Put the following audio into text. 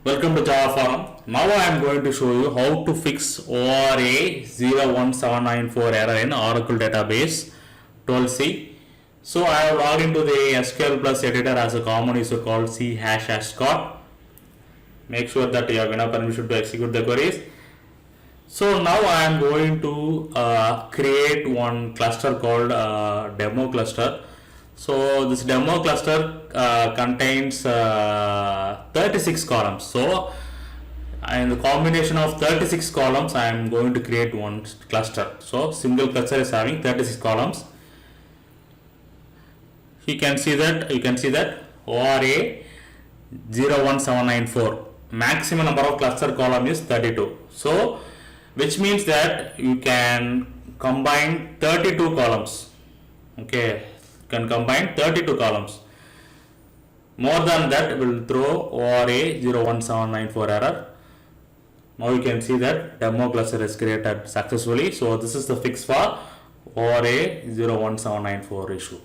Welcome to Java Forum. Now I am going to show you how to fix ORA-01794 error in Oracle database 12c. So I have logged into the SQL Plus editor as a common user called c#Scott. Make sure that you have enough permission to execute the queries. So now I am going to create one cluster called demo cluster. So this demo cluster contains 36 columns. So in the combination of 36 columns I am going to create one cluster. So single cluster is having 36 columns. You can see that ORA-01794 maximum number of cluster column is 32. So which means that you can combine 32 columns. Okay, can combine 32 columns. More than that will throw ORA-01794 error. Now you can see that demo cluster is created successfully. So this is the fix for ORA-01794 issue.